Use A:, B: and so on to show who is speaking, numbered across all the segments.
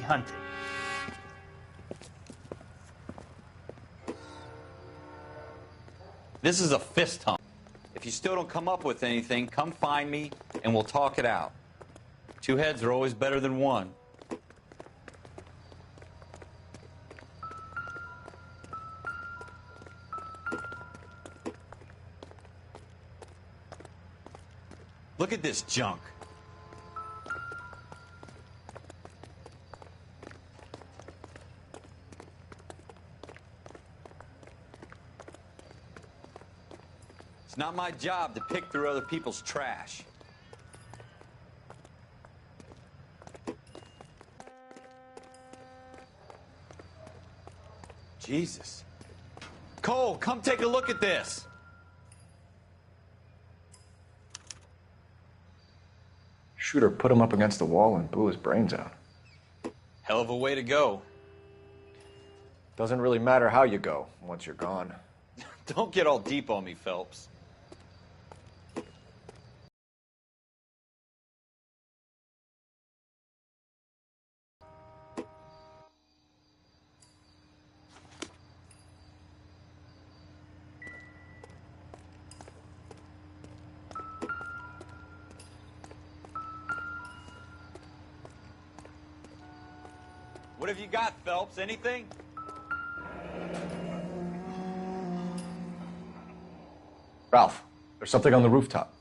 A: hunting.
B: This is a fist hump. If you still don't come up with anything, come find me and we'll talk it out. Two heads are always better than one. Look at this junk. It's not my job to pick through other people's trash. Jesus. Cole, come take a look at this.
C: Shooter put him up against the wall and blew his brains out.
B: Hell of a way to go.
C: Doesn't really matter how you go once you're gone.
B: Don't get all deep on me, Phelps. What have you got, Phelps? Anything?
C: Ralph, there's something on the rooftop.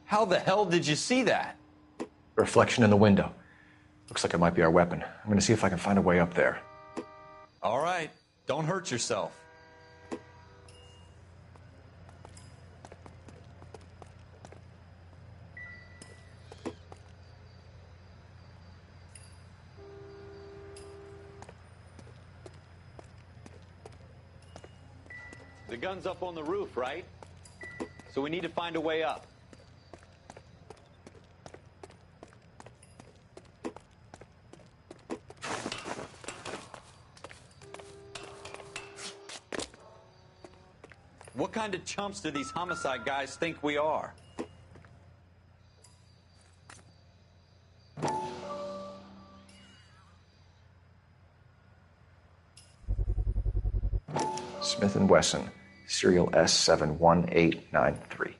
B: How the hell did you see that?
C: A reflection in the window. Looks like it might be our weapon. I'm gonna see if I can find a way up there.
B: All right. Don't hurt yourself. The gun's up on the roof, right? So we need to find a way up. What kind of chumps do these homicide guys think we are?
C: Smith & Wesson, serial S71893.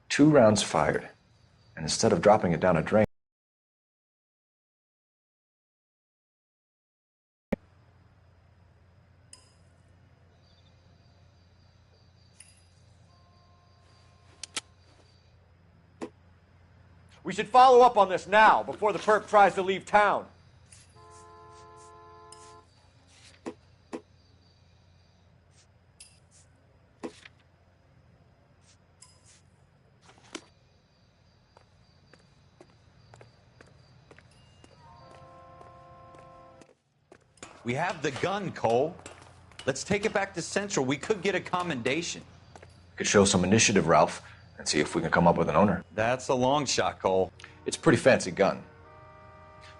C: Two rounds fired, and instead of dropping it down a drain,
D: We should follow up on this now, before the perp tries to leave town.
B: We have the gun, Cole. Let's take it back to Central. We could get a commendation.
C: could show some initiative, Ralph, and see if we can come up with an owner.
B: That's a long shot, Cole.
C: It's a pretty fancy gun.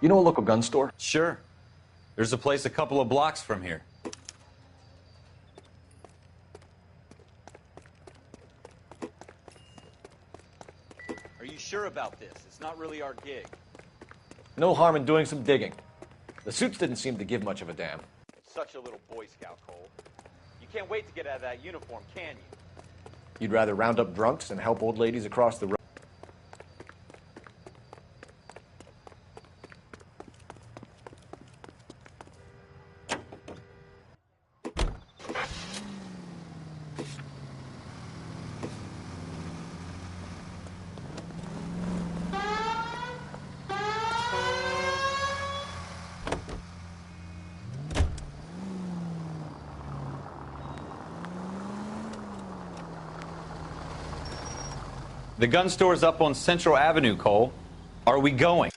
C: You know a local gun store?
B: Sure. There's a place a couple of blocks from here. Are you sure about this? It's not really our gig.
D: No harm in doing some digging. The suits didn't seem to give much of a damn.
B: Such a little Boy Scout, Cole. You can't wait to get out of that uniform, can you?
D: You'd rather round up drunks than help old ladies across the road?
B: The gun store's up on Central Avenue, Cole. Are we going?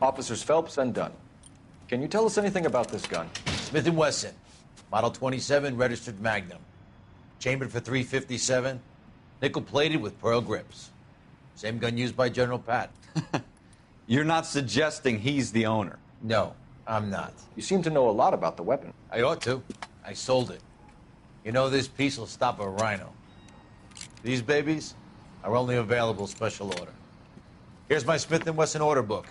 C: Officers Phelps and Dunn. Can you tell us anything about this gun?
A: Smith & Wesson, Model 27, registered Magnum. Chambered for .357, nickel-plated with pearl grips. Same gun used by General Pat.
B: You're not suggesting he's the owner?
A: No, I'm not.
C: You seem to know a lot about the weapon.
A: I ought to. I sold it. You know, this piece will stop a rhino. These babies are only available special order. Here's my Smith & Wesson order book.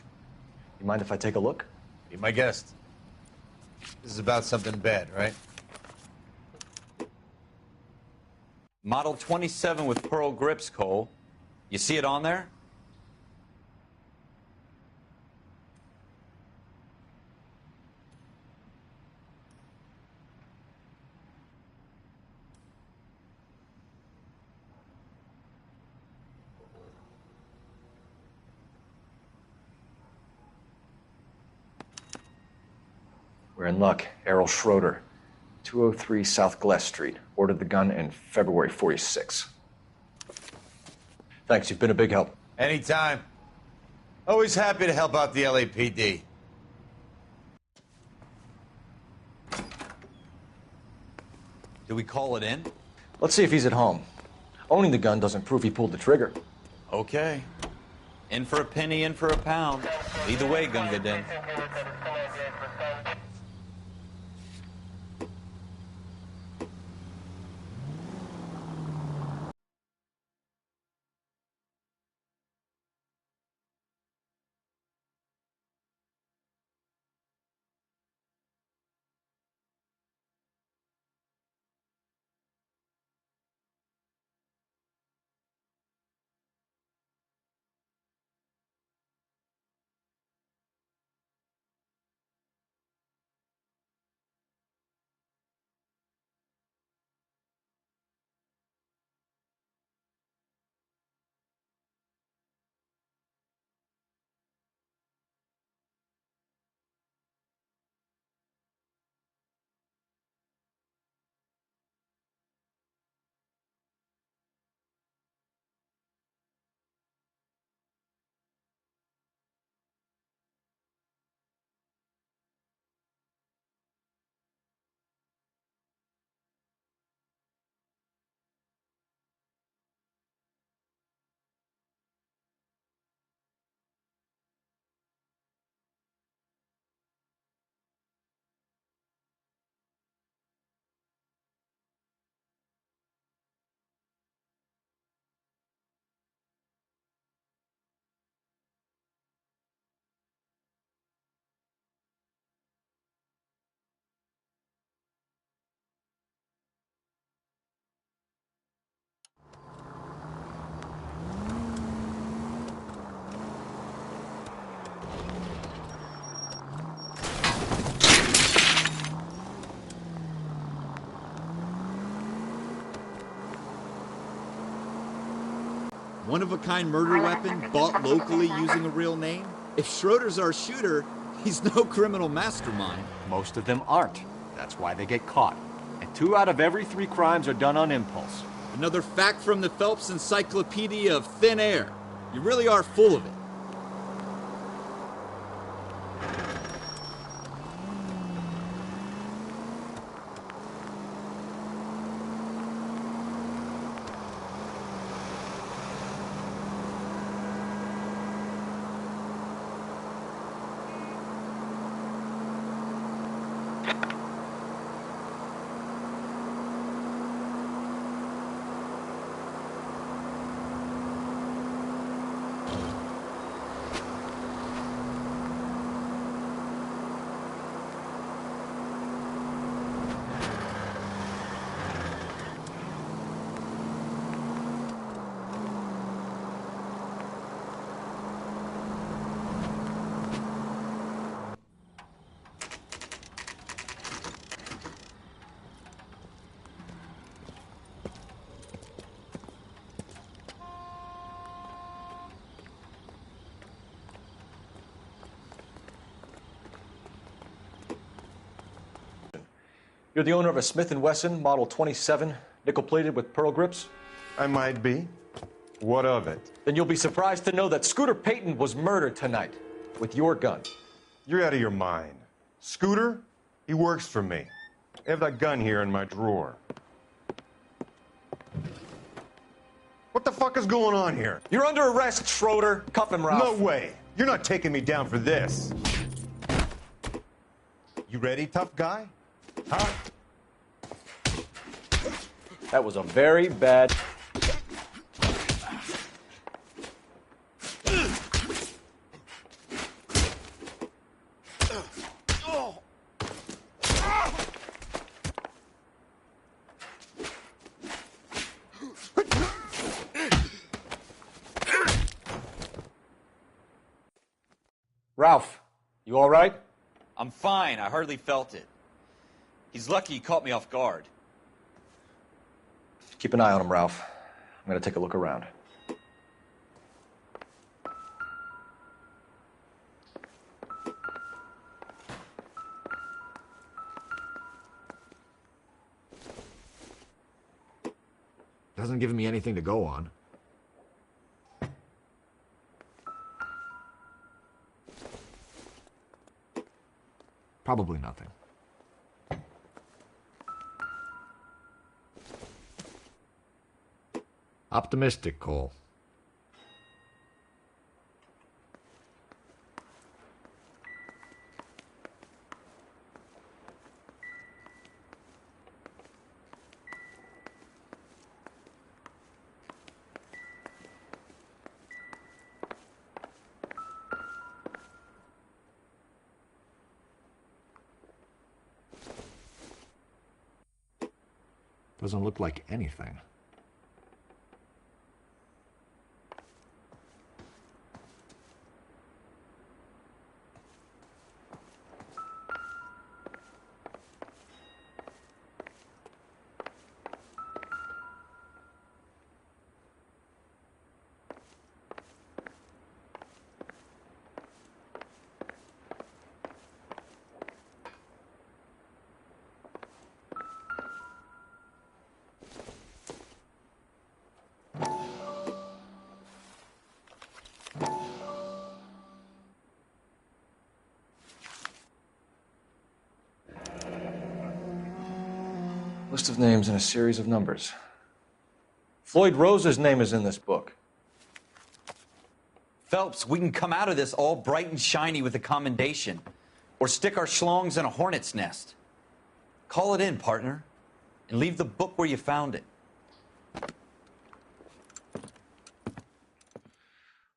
C: You mind if I take a look?
A: Be my guest. This is about something bad, right?
B: Model 27 with pearl grips, Cole. You see it on there?
C: We're in luck. Errol Schroeder, 203 South Glass Street. Ordered the gun in February '46. Thanks, you've been a big help.
A: Anytime. Always happy to help out the LAPD.
B: Do we call it in?
C: Let's see if he's at home. Owning the gun doesn't prove he pulled the trigger.
B: Okay. In for a penny, in for a pound. Either way, Gunga Din.
E: One-of-a-kind murder weapon bought locally using a real name? If Schroeder's our shooter, he's no criminal mastermind.
D: Most of them aren't. That's why they get caught. And 2 out of every 3 crimes are done on impulse.
E: Another fact from the Phelps Encyclopedia of Thin Air. You really are full of it.
C: You're the owner of a Smith & Wesson Model 27, nickel-plated with pearl grips?
F: I might be. What of it?
C: Then you'll be surprised to know that Scooter Payton was murdered tonight with your gun.
F: You're out of your mind. Scooter? He works for me. I have that gun here in my drawer. What the fuck is going on here?
C: You're under arrest, Schroeder. Cuff him, Ralph.
F: No way. You're not taking me down for this. You ready, tough guy? Huh?
C: That was a very bad... Ralph, you all right?
B: I'm fine. I hardly felt it. He's lucky he caught me off guard.
C: Keep an eye on him, Ralph. I'm going to take a look around.
E: Doesn't give me anything to go on. Probably nothing. Optimistic, Cole. Doesn't look like anything.
C: List of names and a series of numbers. Floyd Rose's name is in this book.
B: Phelps, we can come out of this all bright and shiny with a commendation. Or stick our schlongs in a hornet's nest. Call it in, partner. And leave the book where you found it.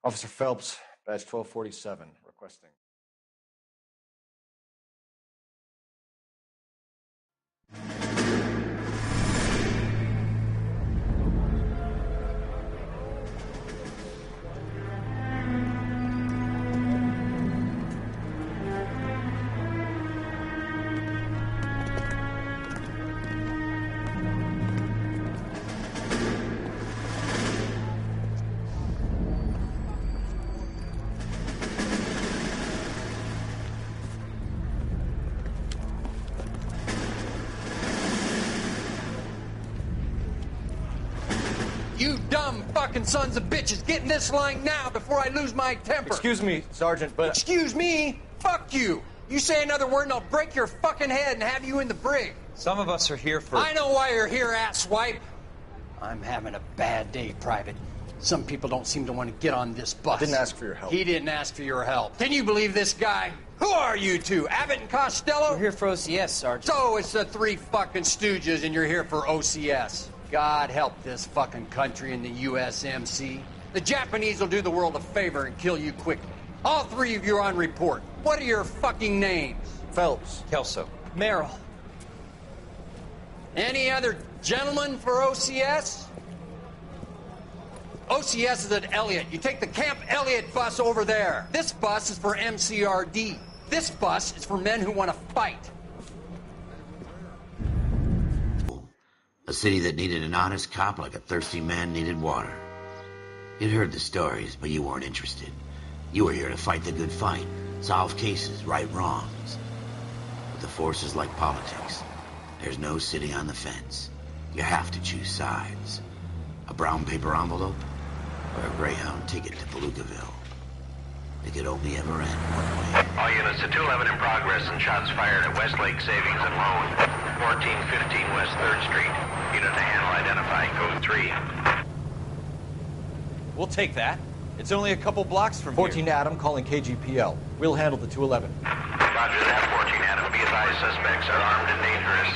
C: Officer Phelps, badge 1247, requesting.
G: You dumb fucking sons of bitches, get in this line now before I lose my temper.
C: Excuse me, Sergeant, but...
G: Excuse me? Fuck you. You say another word and I'll break your fucking head and have you in the brig.
B: Some of us are here for...
G: I know why you're here, asswipe. I'm having a bad day, Private. Some people don't seem to want to get on this bus.
C: I didn't ask for your help.
G: He didn't ask for your help. Can you believe this guy? Who are you two, Abbott and Costello?
H: We're here for OCS, Sergeant.
G: So it's the three fucking stooges and you're here for OCS. God help this fucking country and the USMC. The Japanese will do the world a favor and kill you quickly. All three of you are on report. What are your fucking names?
C: Phelps.
B: Kelso.
H: Merrill.
G: Any other gentlemen for OCS? OCS is at Elliott. You take the Camp Elliott bus over there. This bus is for MCRD. This bus is for men who want to fight.
I: A city that needed an honest cop like a thirsty man needed water. You'd heard the stories, but you weren't interested. You were here to fight the good fight, solve cases, right wrongs. But the force is like politics. There's no sitting on the fence. You have to choose sides. A brown paper envelope or a Greyhound ticket to Palookaville. It could only ever end one way.
H: All units to 211 in progress and shots fired at Westlake Savings and Loan. 1415 West 3rd Street. Unit to handle identifying code 3.
B: We'll take that. It's only a couple blocks from
C: 14
B: here.
C: Adam calling KGPL. We'll handle the 211.
H: Roger that, 14 Adam. Be advised, suspects are armed and dangerous.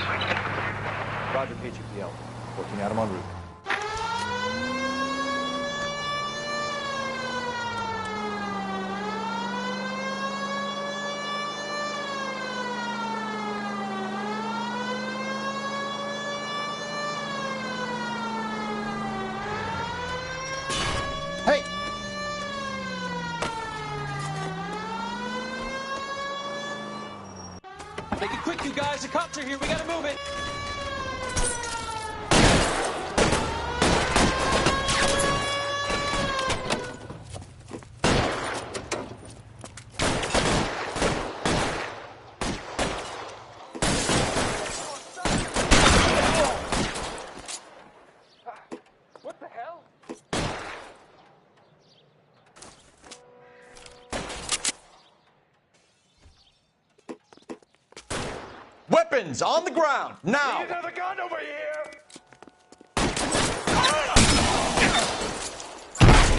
C: Roger, KGPL. 14 Adam en route.
E: Hey!
B: Make it quick, you guys. The cops are here. We gotta move it.
C: Weapons on the ground, now!
F: Another gun over here!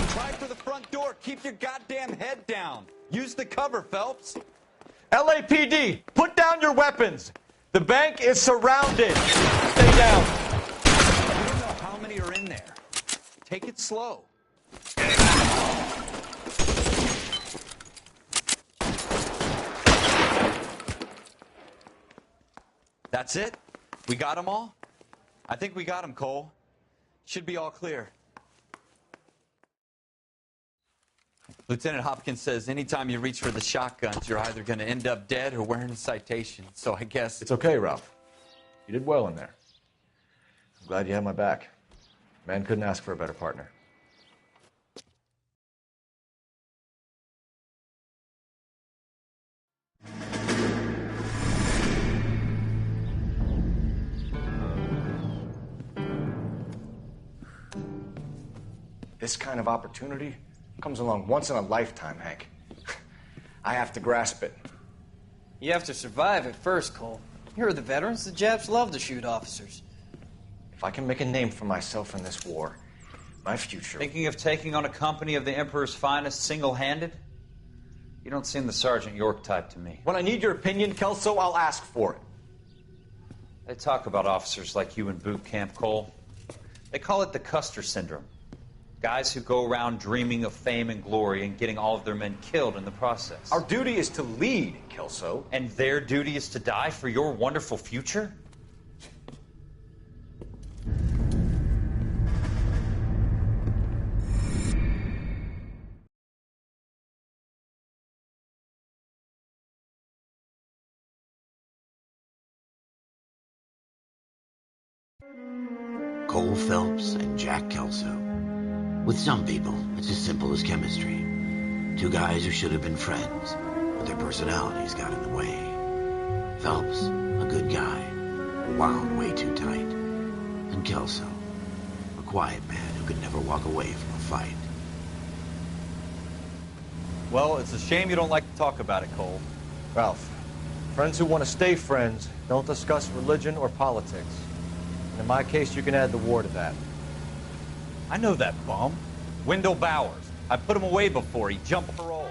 B: Try for the front door. Keep your goddamn head down. Use the cover, Phelps.
C: LAPD, put down your weapons! The bank is surrounded! Stay down!
B: I don't know how many are in there. Take it slow. That's it? We got them all? I think we got them, Cole. Should be all clear. Lieutenant Hopkins says anytime you reach for the shotguns, you're either going to end up dead or wearing a citation. So I guess...
C: It's okay, Ralph. You did well in there. I'm glad you had my back. Man couldn't ask for a better partner. This kind of opportunity comes along once in a lifetime, Hank. I have to grasp it.
J: You have to survive it first, Cole. Here are the veterans. The Japs love to shoot officers.
C: If I can make a name for myself in this war, my future...
K: Thinking of taking on a company of the Emperor's finest single-handed? You don't seem the Sergeant York type to me.
C: When I need your opinion, Kelso, I'll ask for it.
K: They talk about officers like you in boot camp, Cole. They call it the Custer syndrome. Guys who go around dreaming of fame and glory and getting all of their men killed in the process.
C: Our duty is to lead, Kelso.
K: And their duty is to die for your wonderful future?
I: Cole Phelps and Jack Kelso. With some people, it's as simple as chemistry. Two guys who should have been friends, but their personalities got in the way. Phelps, a good guy, wound way too tight. And Kelso, a quiet man who could never walk away from a fight.
B: Well, it's a shame you don't like to talk about it, Cole.
C: Ralph, friends who want to stay friends don't discuss religion or politics. And in my case, you can add the war to that.
B: I know that bum. Wendell Bowers. I put him away before. He jumped parole.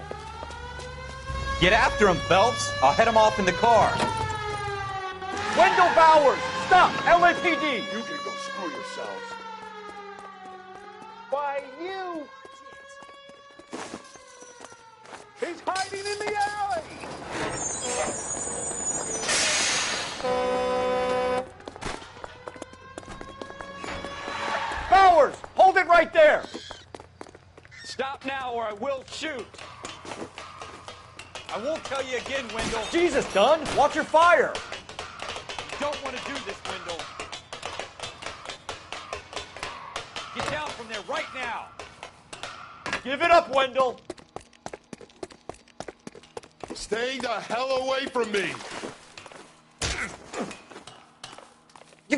B: Get after him, Phelps. I'll head him off in the car.
C: Wendell Bowers! Stop! LAPD!
F: You can go screw yourselves.
C: Why, you!
F: He's hiding in the alley!
C: Bowers! Hold it right there!
B: Stop now or I will shoot. I won't tell you again, Wendell.
C: Jesus, Dunn! Watch your fire!
B: Don't want to do this, Wendell. Get down from there right now.
C: Give it up, Wendell!
F: Stay the hell away from me!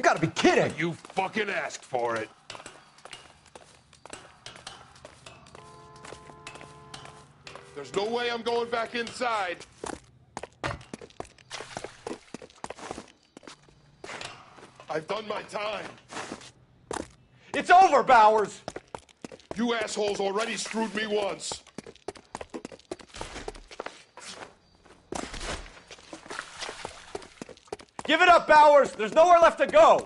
C: gotta be kidding!
L: You fucking asked for it. There's no way I'm going back inside. I've done my time.
C: It's over, Bowers!
L: You assholes already screwed me once.
C: Give it up, Bowers! There's nowhere left to go!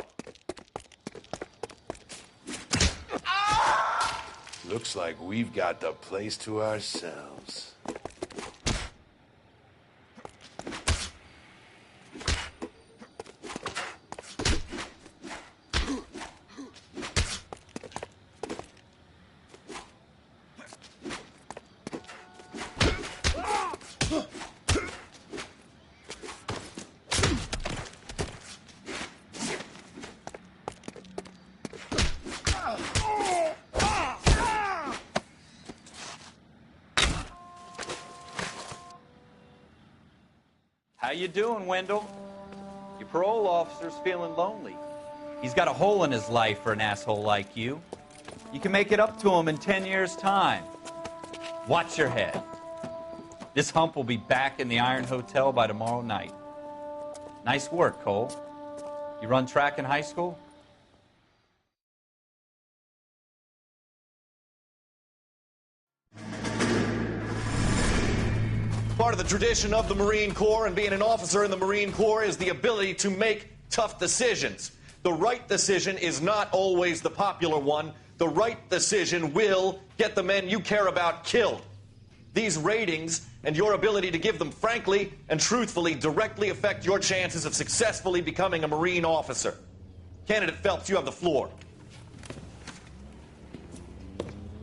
L: Looks like we've got the place to ourselves.
B: How you doing, Wendell? Your parole officer's feeling lonely. He's got a hole in his life for an asshole like you. You can make it up to him in 10 years' time. Watch your head. This hump will be back in the Iron Hotel by tomorrow night. Nice work, Cole. You run track in high school?
M: Part of the tradition of the Marine Corps and being an officer in the Marine Corps is the ability to make tough decisions. The right decision is not always the popular one. The right decision will get the men you care about killed. These ratings and your ability to give them frankly and truthfully directly affect your chances of successfully becoming a Marine officer. Candidate Phelps, you have the floor.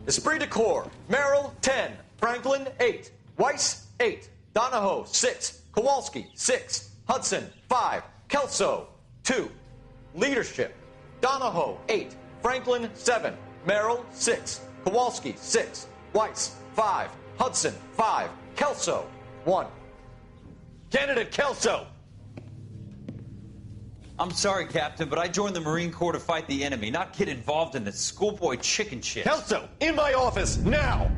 M: Esprit de Corps, Merrill, 10. Franklin, 8. Weiss, 8. Donahoe, 6. Kowalski, 6. Hudson, 5. Kelso, 2. Leadership, Donahoe, 8. Franklin, 7. Merrill, 6. Kowalski, 6. Weiss, 5. Hudson, 5. Kelso, 1. Candidate Kelso.
B: I'm sorry, Captain, but I joined the Marine Corps to fight the enemy, not get involved in this schoolboy chicken shit.
M: Kelso, in my office, now!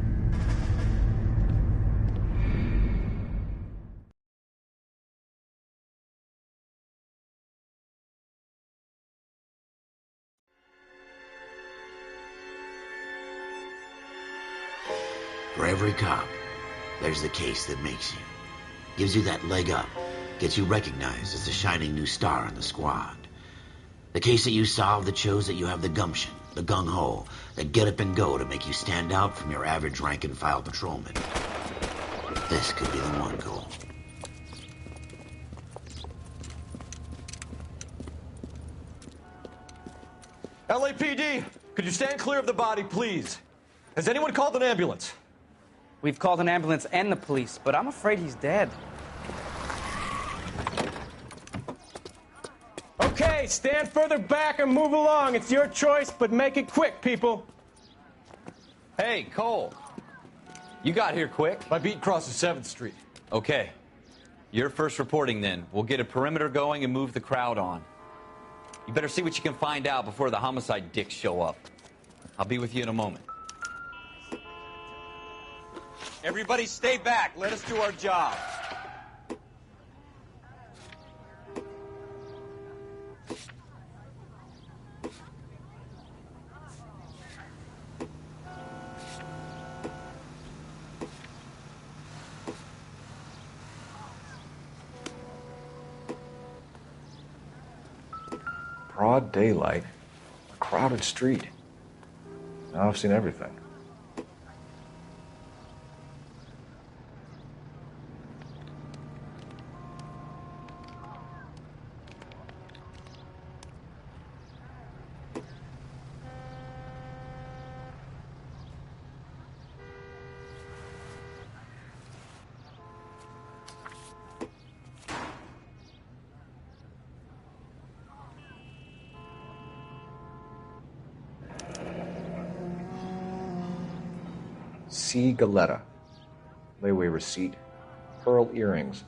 I: For every cop, there's the case that makes you. Gives you that leg up. Gets you recognized as the shining new star in the squad. The case that you solve that shows that you have the gumption, the gung-ho, that get up and go to make you stand out from your average rank-and-file patrolman. This could be the one, Cole.
M: LAPD, could you stand clear of the body, please? Has anyone called an ambulance?
J: We've called an ambulance and the police, but I'm afraid he's dead.
N: Okay, stand further back and move along. It's your choice, but make it quick, people.
B: Hey, Cole. You got here quick.
M: My beat crosses 7th Street.
B: Okay. You're first reporting then. We'll get a perimeter going and move the crowd on. You better see what you can find out before the homicide dicks show up. I'll be with you in a moment. Everybody stay back. Let us do our job.
C: Broad daylight, a crowded street. Now I've seen everything. C. Galetta. Layaway receipt. Pearl earrings.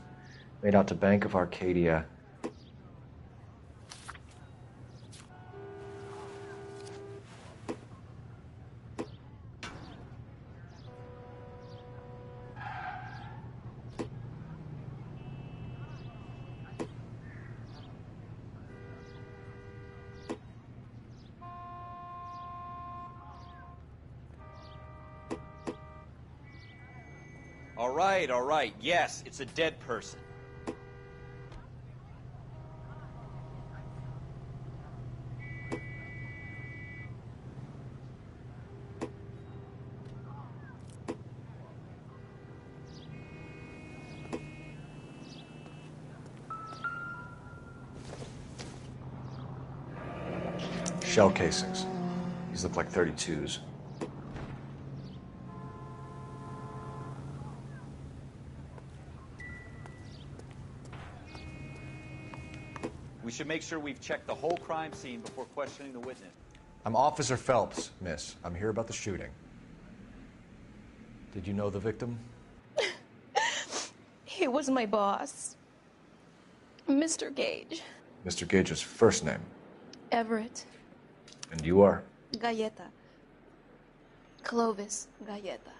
C: Made out to Bank of Arcadia.
B: All right, all right. Yes, it's a dead person.
C: Shell casings. These look like 32s.
B: We should make sure we've checked the whole crime scene before questioning the witness.
C: I'm Officer Phelps, miss. I'm here about the shooting. Did you know the victim?
O: He was my boss, Mr. Gage.
C: Mr. Gage's first name.
O: Everett.
C: And you are?
O: Galleta. Clovis Galleta.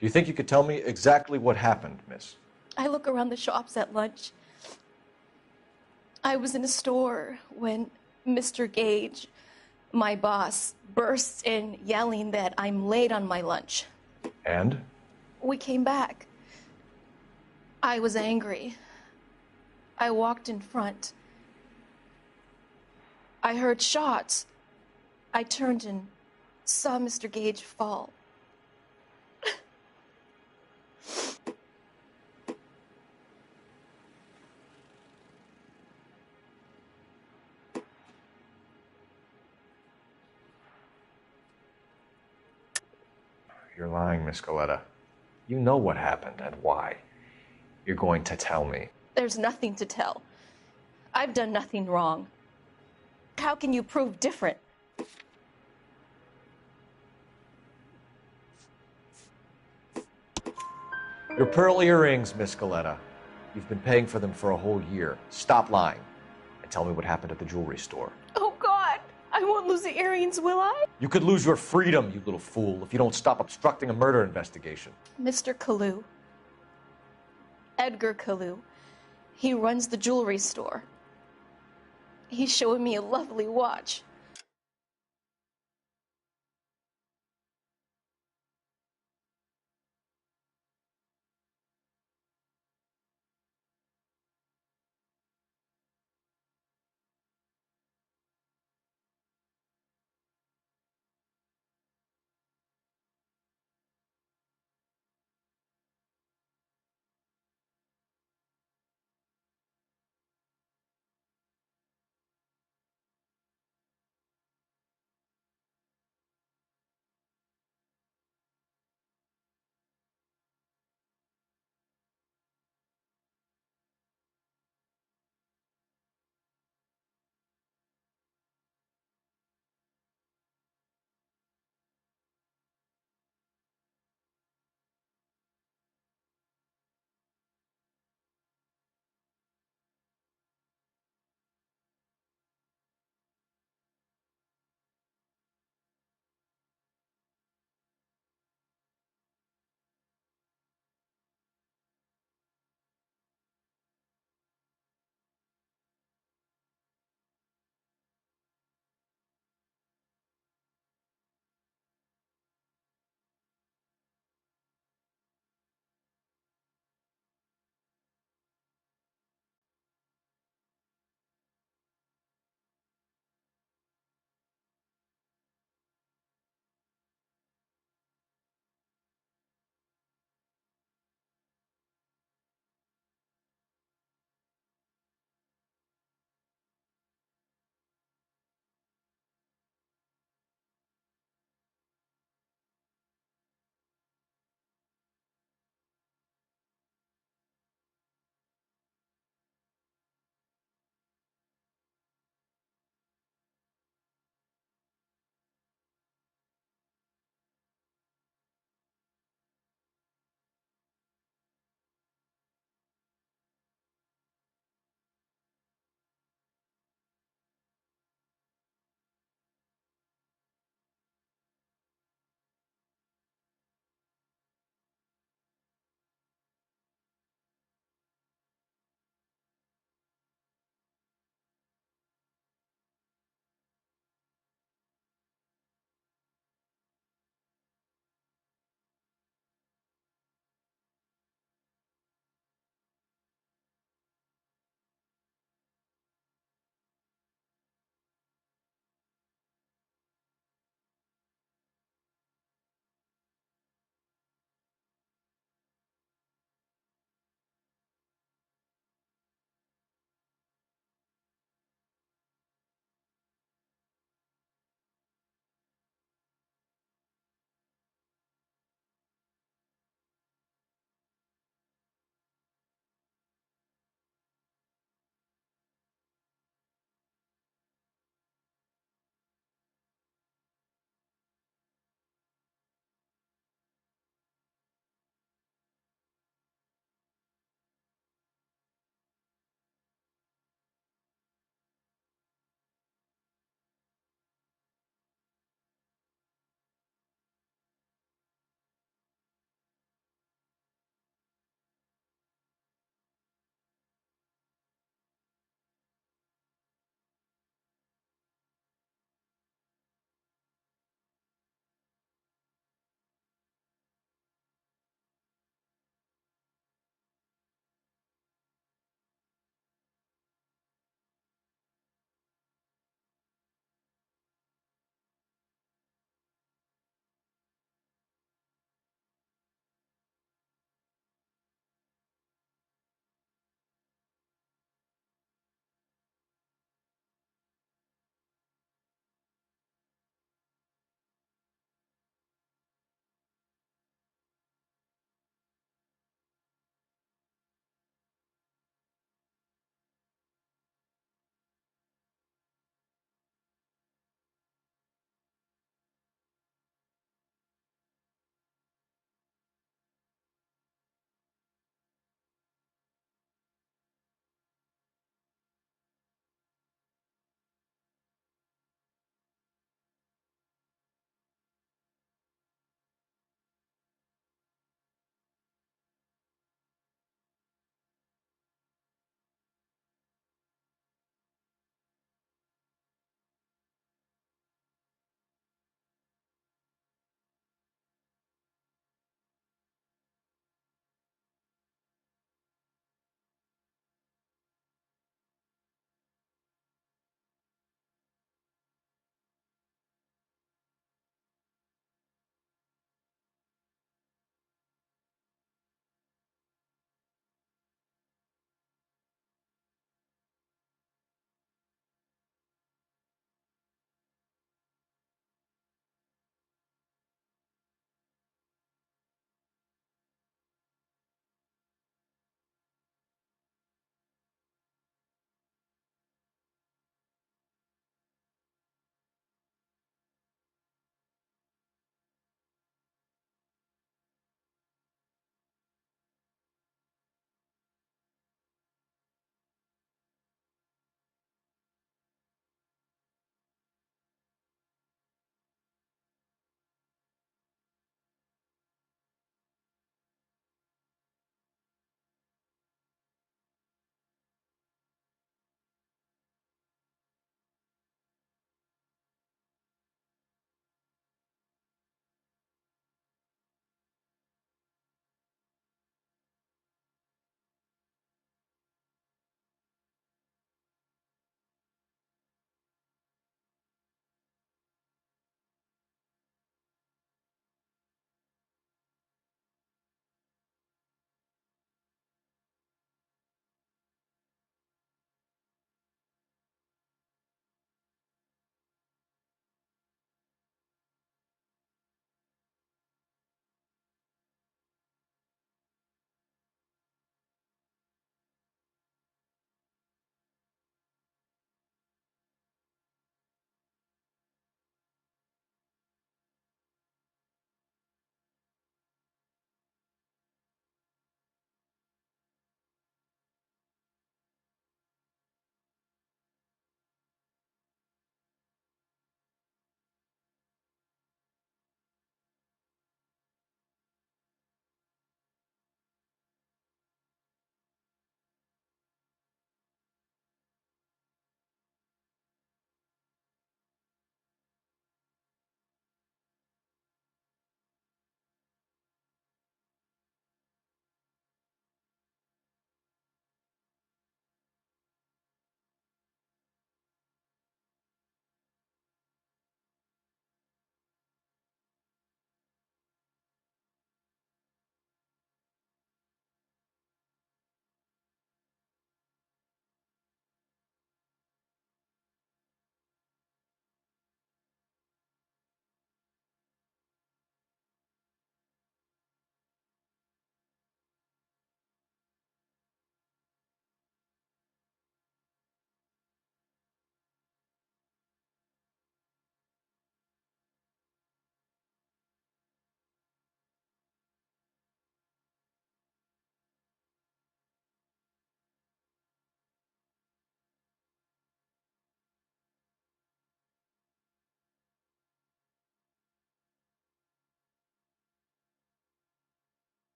C: Do you think you could tell me exactly what happened, miss?
O: I look around the shops at lunch. I was in a store when Mr. Gage, my boss, bursts in yelling that I'm late on my lunch.
C: And?
O: We came back. I was angry. I walked in front. I heard shots. I turned and saw Mr. Gage fall.
C: You're lying, Miss Galleta. You know what happened and why. You're going to tell me.
O: There's nothing to tell. I've done nothing wrong. How can you prove different?
C: Your pearl earrings, Miss Galleta. You've been paying for them for a whole year. Stop lying and tell me what happened at the jewelry store.
O: Oh, God! I won't lose the earrings, will I?
C: You could lose your freedom, you little fool, if you don't stop obstructing a murder investigation.
O: Mr. Kalu. Edgar Kalu. He runs the jewelry store. He's showing me a lovely watch.